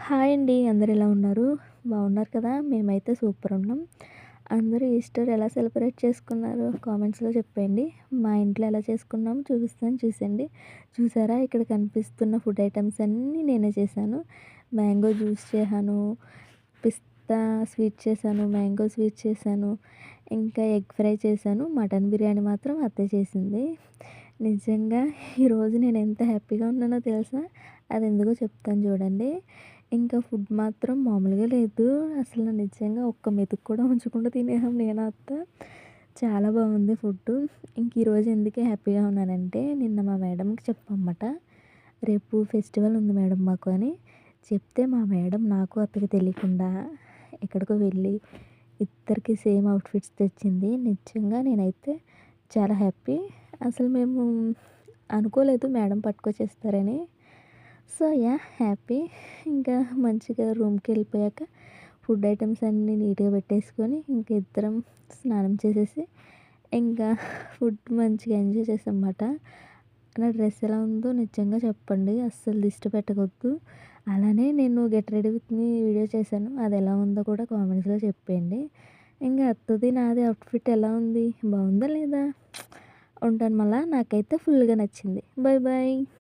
Hi అండి. అందరూ ఎలా ఉన్నారు? బాగున్నారు కదా! మేమైతే సూపర్ ఉన్నాం. అందరూ ఈస్టర్ ఎలా సెలబ్రేట్ చేసుకున్నారో కామెంట్స్‌లో చెప్పేయండి. మా ఇంట్లో ఎలా చేసుకున్నామో చూపిస్తాను చూసేయండి. చూసారా ఇక్కడ కనిపిస్తున్న ఫుడ్ ఐటెమ్స్ అన్నీ నేనే చేశాను. మ్యాంగో జ్యూస్ చేశాను, పిస్తా స్వీట్ చేశాను, మ్యాంగో స్వీట్ చేశాను, ఇంకా ఎగ్ ఫ్రై చేశాను. మటన్ బిర్యానీ మాత్రం అత్తే చేసింది. నిజంగా ఈరోజు నేను ఎంత హ్యాపీగా ఉన్నానో తెలుసా? అదెందుకో చెప్తాను చూడండి. ఇంకా ఫుడ్ మాత్రం మామూలుగా లేదు. అసలు నిజంగా ఒక్క మెతుకు కూడా ఉంచకుండా తినేసాం నేను, అత్త. చాలా బాగుంది ఫుడ్డు. ఇంక ఈరోజు ఎందుకు హ్యాపీగా ఉన్నానంటే, నిన్న మా మేడంకి చెప్పామన్నమాట. రేపు ఫెస్టివల్ ఉంది మేడం మాకు అని. చెప్తే మా మేడం నాకు అత్తకి తెలియకుండా ఎక్కడికో వెళ్ళి ఇద్దరికి సేమ్ అవుట్‌ఫిట్స్ తెచ్చింది. నిజంగా నేనైతే చాలా హ్యాపీ. అసలు మేము అనుకోలేదు మేడం పట్టుకొచ్చేస్తారని. So, yeah! హ్యాపీ. ఇంకా మంచిగా రూమ్‌కెళ్ళిపోయాక ఫుడ్ ఐటెమ్స్ అన్నీ నీట్‌గా పెట్టేసుకొని, ఇంక ఇద్దరం స్నానం చేసేసి, ఇంకా ఫుడ్ మంచిగా ఎంజాయ్ చేశామన్నమాట. నా డ్రెస్ ఎలా ఉందో నిజంగా చెప్పండి. అస్సలు దిష్టి పెట్టకొద్దు. అలానే నేను get ready with me video చేశాను. అదెలా ఉందో కూడా కామెంట్స్‌లో చెప్పేయండి. ఇంక అత్తది నాది అవుట్‌ఫిట్ ఎలా ఉంది? బావుందా లేదా? ఉంటాను మళ్ళా. నాకైతే ఫుల్‌గా నచ్చింది. Bye bye.